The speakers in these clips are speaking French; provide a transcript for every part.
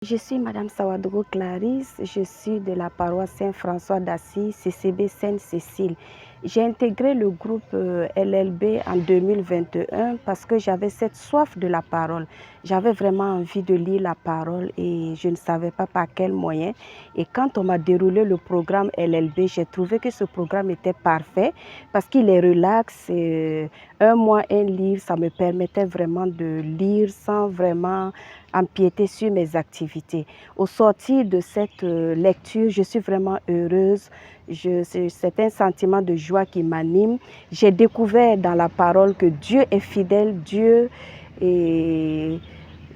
Je suis Madame Sawadogo Clarisse, je suis de la paroisse Saint-François d'Assise, CCB Sainte-Cécile. J'ai intégré le groupe LLB en 2021 parce que j'avais cette soif de la parole. J'avais vraiment envie de lire la parole et je ne savais pas par quel moyen. Et quand on m'a déroulé le programme LLB, j'ai trouvé que ce programme était parfait parce qu'il est relax. Un mois, un livre, ça me permettait vraiment de lire sans vraiment empiéter sur mes activités. Au sortir de cette lecture, je suis vraiment heureuse. C'est un sentiment de joie qui m'anime. J'ai découvert dans la parole que Dieu est fidèle, Dieu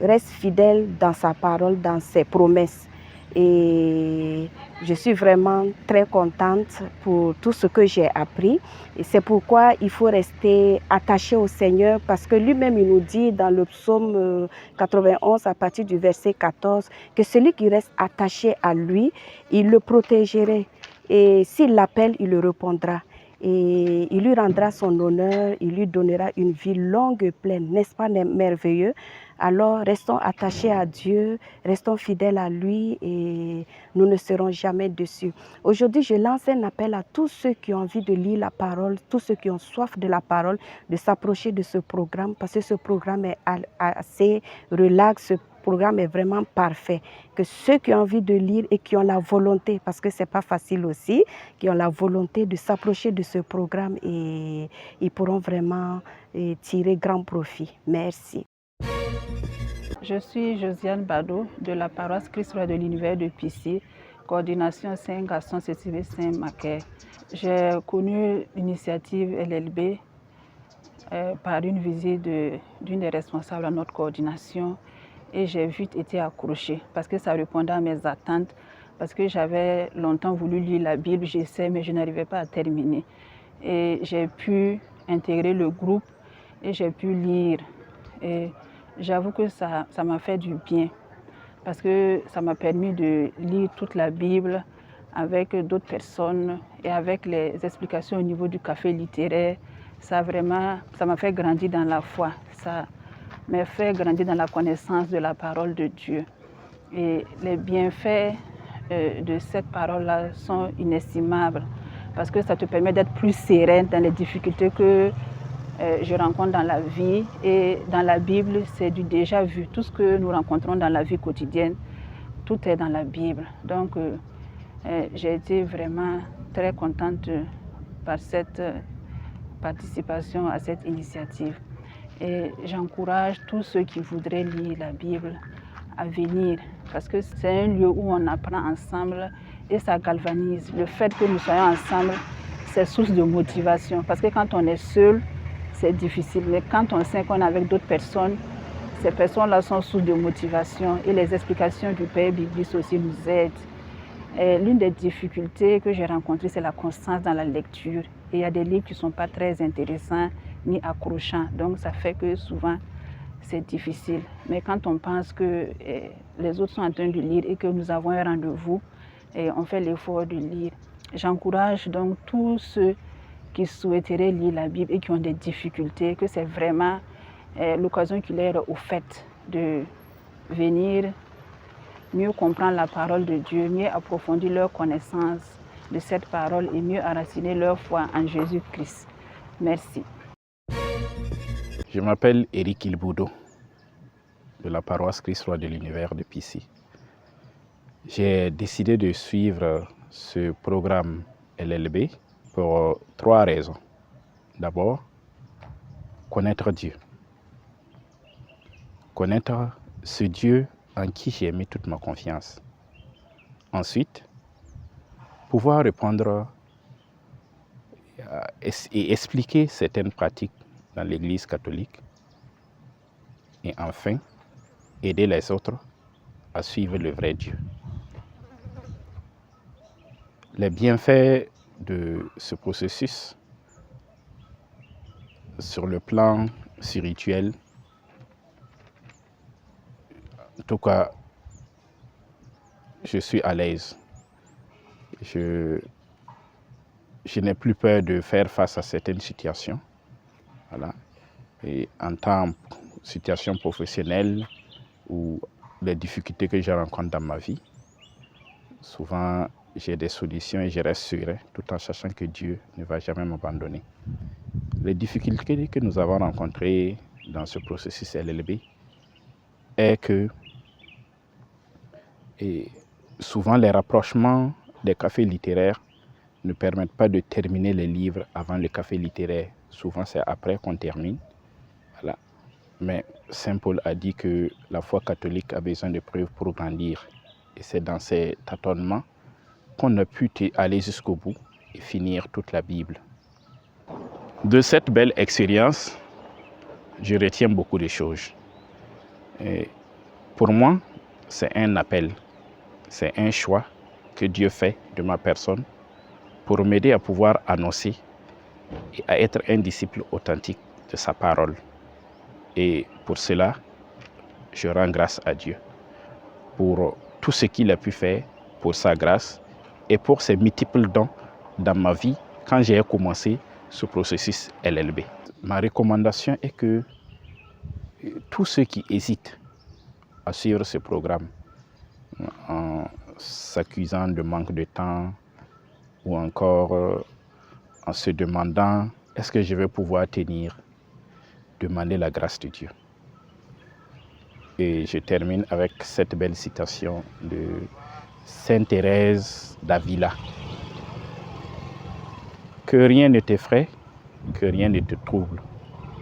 reste fidèle dans sa parole, dans ses promesses. Et je suis vraiment très contente pour tout ce que j'ai appris. Et c'est pourquoi il faut rester attaché au Seigneur parce que lui-même, il nous dit dans le psaume 91 à partir du verset 14 que celui qui reste attaché à lui, il le protégerait. Et s'il l'appelle, il le répondra. Et il lui rendra son honneur, il lui donnera une vie longue et pleine. N'est-ce pas merveilleux? Alors, restons attachés à Dieu, restons fidèles à lui et nous ne serons jamais déçus. Aujourd'hui, je lance un appel à tous ceux qui ont envie de lire la parole, tous ceux qui ont soif de la parole, de s'approcher de ce programme parce que ce programme est assez relax, ce programme est vraiment parfait. Que ceux qui ont envie de lire et qui ont la volonté, parce que ce n'est pas facile aussi, qui ont la volonté de s'approcher de ce programme et ils pourront vraiment tirer grand profit. Merci. Je suis Josiane Bado de la paroisse Christ-Roi de l'Univers de Pissy, coordination Saint-Gaston CCB Saint-Macaire. J'ai connu l'initiative LLB par une visite d'une des responsables à notre coordination et j'ai vite été accrochée parce que ça répondait à mes attentes, parce que j'avais longtemps voulu lire la Bible, j'essaie mais je n'arrivais pas à terminer. Et j'ai pu intégrer le groupe et j'ai pu lire. Et j'avoue que ça m'a fait du bien parce que ça m'a permis de lire toute la Bible avec d'autres personnes et avec les explications au niveau du café littéraire. Ça m'a fait grandir dans la foi. Ça m'a fait grandir dans la connaissance de la parole de Dieu. Et les bienfaits de cette parole-là sont inestimables parce que ça te permet d'être plus sereine dans les difficultés que je rencontre dans la vie. Et dans la Bible, c'est du déjà vu. Tout ce que nous rencontrons dans la vie quotidienne, tout est dans la Bible. Donc, j'ai été vraiment très contente par cette participation à cette initiative. Et j'encourage tous ceux qui voudraient lire la Bible à venir parce que c'est un lieu où on apprend ensemble et ça galvanise. Le fait que nous soyons ensemble, c'est source de motivation parce que quand on est seul, c'est difficile. Mais quand on sait qu'on est avec d'autres personnes, ces personnes-là sont source de motivation et les explications du Père biblique aussi nous aident. L'une des difficultés que j'ai rencontrées, c'est la constance dans la lecture. Et il y a des livres qui ne sont pas très intéressants ni accrochants. Donc ça fait que souvent, c'est difficile. Mais quand on pense que les autres sont en train de lire et que nous avons un rendez-vous, et on fait l'effort de lire. J'encourage donc tous ceux qui souhaiteraient lire la Bible et qui ont des difficultés, que c'est vraiment l'occasion qui leur est offerte de venir mieux comprendre la parole de Dieu, mieux approfondir leur connaissance de cette parole et mieux enraciner leur foi en Jésus-Christ. Merci. Je m'appelle Éric Ilboudo, de la paroisse Christ-Roi de l'Univers de Pissy. J'ai décidé de suivre ce programme LLB pour 3 raisons. D'abord, connaître Dieu. Connaître ce Dieu en qui j'ai mis toute ma confiance. Ensuite, pouvoir répondre et expliquer certaines pratiques dans l'Église catholique. Et enfin, aider les autres à suivre le vrai Dieu. Les bienfaits de ce processus sur le plan spirituel, en tout cas, je suis à l'aise. Je n'ai plus peur de faire face à certaines situations. Voilà. Et en tant que situation professionnelle ou les difficultés que je rencontre dans ma vie, souvent j'ai des solutions et je reste serein tout en sachant que Dieu ne va jamais m'abandonner. Les difficultés que nous avons rencontrées dans ce processus LLB est que souvent les rapprochements des cafés littéraires ne permettent pas de terminer les livres avant le café littéraire. Souvent c'est après qu'on termine. Voilà. Mais Saint Paul a dit que la foi catholique a besoin de preuves pour grandir. Et c'est dans ces tâtonnements qu'on a pu aller jusqu'au bout et finir toute la Bible. De cette belle expérience, je retiens beaucoup de choses. Et pour moi, c'est un appel, c'est un choix que Dieu fait de ma personne pour m'aider à pouvoir annoncer et à être un disciple authentique de sa parole. Et pour cela, je rends grâce à Dieu pour tout ce qu'il a pu faire, pour sa grâce et pour ses multiples dons dans ma vie quand j'ai commencé ce processus LLB. Ma recommandation est que tous ceux qui hésitent à suivre ce programme en s'accusant de manque de temps ou encore en se demandant est-ce que je vais pouvoir tenir, demander la grâce de Dieu. Et je termine avec cette belle citation de Sainte Thérèse d'Avila. Que rien ne t'effraie, que rien ne te trouble.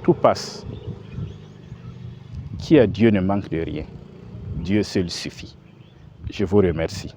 Tout passe. Qui a Dieu ne manque de rien. Dieu seul suffit. Je vous remercie.